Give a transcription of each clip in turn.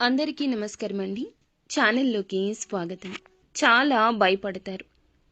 అందరికీ నమస్కారం అండి. ఛానల్లోకి స్వాగతం. చాలా భయపడతారు.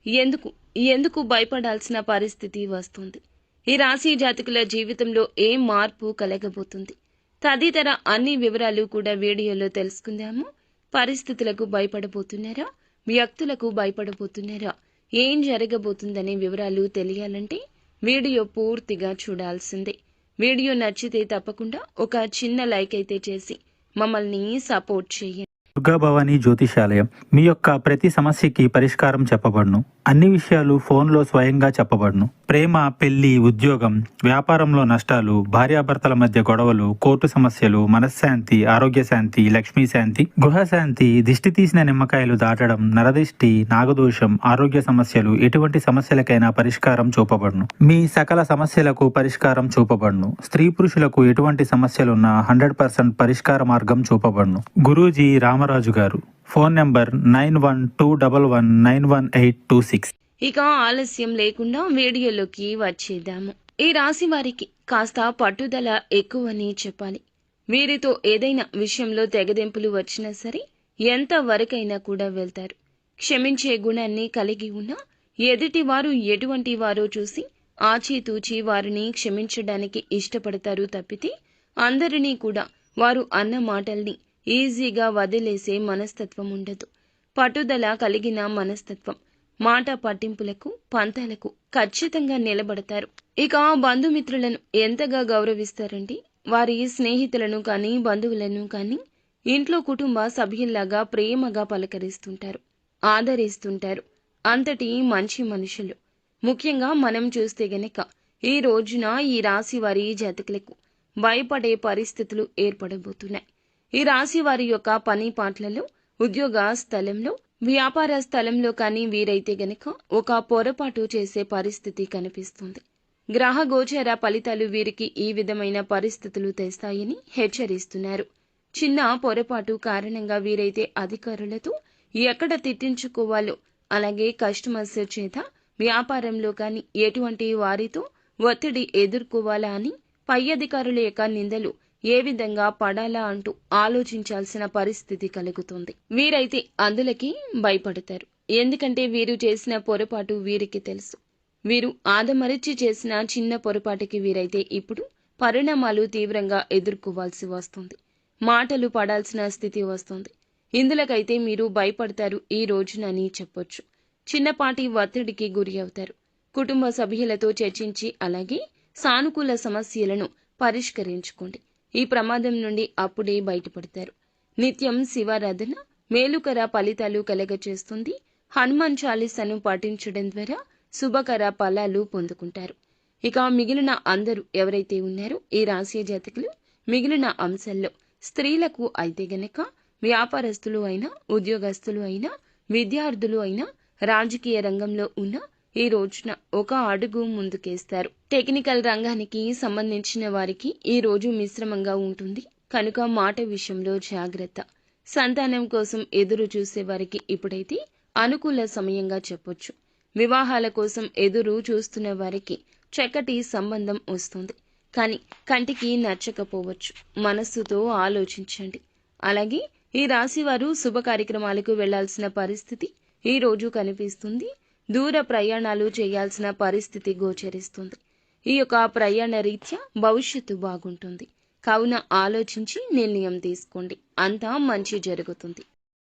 ఎందుకు ఎందుకు భయపడాల్సిన పరిస్థితి వస్తుంది? ఈ రాశి జాతకుల జీవితంలో ఏ మార్పు కలగబోతుంది? తదితర అన్ని వివరాలు కూడా వీడియోలో తెలుసుకుందాము. పరిస్థితులకు భయపడబోతున్నారా? వ్యక్తులకు భయపడబోతున్నారా? ఏం జరగబోతుందనే వివరాలు తెలియాలంటే వీడియో పూర్తిగా చూడాల్సిందే. వీడియో నచ్చితే తప్పకుండా ఒక చిన్న లైక్ అయితే చేసి మమ్మల్ని సపోర్ట్ చేయండి. దుర్గా భవానీ జ్యోతిషాలయం మీ యొక్క ప్రతి సమస్యకి పరిష్కారం చెప్పబడును. అన్ని విషయాలు ఫోన్లో స్వయంగా చెప్పబడును. ప్రేమ, పెళ్లి, ఉద్యోగం, వ్యాపారంలో నష్టాలు, భార్యాభర్తల మధ్య గొడవలు, కోర్టు సమస్యలు, మనశ్శాంతి, ఆరోగ్య శాంతి, లక్ష్మీ శాంతి, గృహశాంతి, దిష్టి తీసిన నిమ్మకాయలు దాటడం, నరదిష్టి, నాగదోషం, ఆరోగ్య సమస్యలు, ఎటువంటి సమస్యలకైనా పరిష్కారం చూపబడును. మీ సకల సమస్యలకు పరిష్కారం చూపబడును. స్త్రీ పురుషులకు ఎటువంటి సమస్యలున్నా 100% పరిష్కార మార్గం చూపబడును. గురూజీ రామరాజు గారు. Phone number 9121191826. ఇక ఆలస్యం లేకుండా వీడియోలోకి వచ్చేద్దాము. ఈ రాశి వారికి కాస్త పట్టుదల ఎక్కువని చెప్పాలి. వీరితో ఏదైనా విషయంలో తెగదెంపులు వచ్చినా సరే ఎంత వరకైనా కూడా వెళ్తారు. క్షమించే గుణాన్ని కలిగి ఉన్న ఎదుటి వారు ఎటువంటి వారో చూసి ఆచితూచి వారిని క్షమించడానికి ఇష్టపడతారు తప్పితే అందరినీ కూడా వారు అన్న మాటల్ని ఈజీగా వదిలేసే మనస్తత్వం ఉండదు. పట్టుదల కలిగిన మనస్తత్వం. మాట పట్టింపులకు, పంతాలకు ఖచ్చితంగా నిలబడతారు. ఇక బంధుమిత్రులను ఎంతగా గౌరవిస్తారండి. వారి స్నేహితులను కానీ బంధువులను కానీ ఇంట్లో కుటుంబ సభ్యుల్లాగా ప్రేమగా పలకరిస్తుంటారు, ఆదరిస్తుంటారు. అంతటి మంచి మనుషులు. ముఖ్యంగా మనం చూస్తే గనక ఈ రోజున ఈ రాశి వారి జాతకులకు భయపడే పరిస్థితులు ఏర్పడబోతున్నాయి. ఈ రాశి వారి యొక్క పని పాటలలో, ఉద్యోగ స్థలంలో, వ్యాపార స్థలంలో కానీ వీరైతే గనక ఒక పొరపాటు చేసే పరిస్థితి కనిపిస్తుంది. గ్రహ గోచర ఫలితాలు వీరికి ఈ విధమైన పరిస్థితులు తెస్తాయని హెచ్చరిస్తున్నారు. చిన్న పొరపాటు కారణంగా వీరైతే అధికారులతో ఎక్కడ తిట్టించుకోవాలో, అలాగే కస్టమర్స్ చేత వ్యాపారంలో కానీ ఎటువంటి వారితో ఒత్తిడి ఎదుర్కోవాలా అని పై అధికారుల యొక్క నిందలు ఏ విధంగా పడాలా అంటూ ఆలోచించాల్సిన పరిస్థితి కలుగుతుంది. వీరైతే అందులకి భయపడతారు. ఎందుకంటే వీరు చేసిన పొరపాటు వీరికి తెలుసు. వీరు ఆదమరిచి చేసిన చిన్న పొరపాటుకి వీరైతే ఇప్పుడు పరిణామాలు తీవ్రంగా ఎదుర్కోవాల్సి వస్తుంది. మాటలు పడాల్సిన స్థితి వస్తుంది. ఇందులకైతే మీరు భయపడతారు ఈ రోజునని చెప్పొచ్చు. చిన్నపాటి ఒత్తిడికి గురి అవుతారు. కుటుంబ సభ్యులతో చర్చించి అలాగే సానుకూల సమస్యలను పరిష్కరించుకోండి. ఈ ప్రమాదం నుండి అప్పుడే బయటపడతారు. నిత్యం శివారాధన మేలుకర ఫలితాలు కలగచేస్తుంది. హనుమాన్ చాలీసాను పాటించడం ద్వారా శుభకర ఫలాలు పొందుకుంటారు. ఇక మిగిలిన అందరూ ఎవరైతే ఉన్నారో ఈ రాశి జాతకులు మిగిలిన అంశాల్లో స్త్రీలకు అయితే గనక వ్యాపారస్తులు అయినా, ఉద్యోగస్తులు అయినా, విద్యార్థులు అయినా, రాజకీయ రంగంలో ఉన్న ఈ రోజున ఒక అడుగు ముందుకేస్తారు. టెక్నికల్ రంగానికి సంబంధించిన వారికి ఈ రోజు మిశ్రమంగా ఉంటుంది కనుక మాట విషయంలో జాగ్రత్త. సంతానం కోసం ఎదురు చూసే వారికి ఇప్పుడైతే అనుకూల సమయంగా చెప్పొచ్చు. వివాహాల కోసం ఎదురు చూస్తున్న వారికి చక్కటి సంబంధం వస్తుంది. కానీ కంటికి నచ్చకపోవచ్చు. మనస్సుతో ఆలోచించండి. అలాగే ఈ రాశి వారు శుభ కార్యక్రమాలకు వెళ్లాల్సిన పరిస్థితి ఈ రోజు కనిపిస్తుంది. దూర ప్రయాణాలు చేయాల్సిన పరిస్థితి గోచరిస్తుంది. ఈ యొక్క ప్రయాణ రీత్యా భవిష్యత్తు బాగుంటుంది. కావున ఆలోచించి నిర్ణయం తీసుకోండి. అంతా మంచి జరుగుతుంది.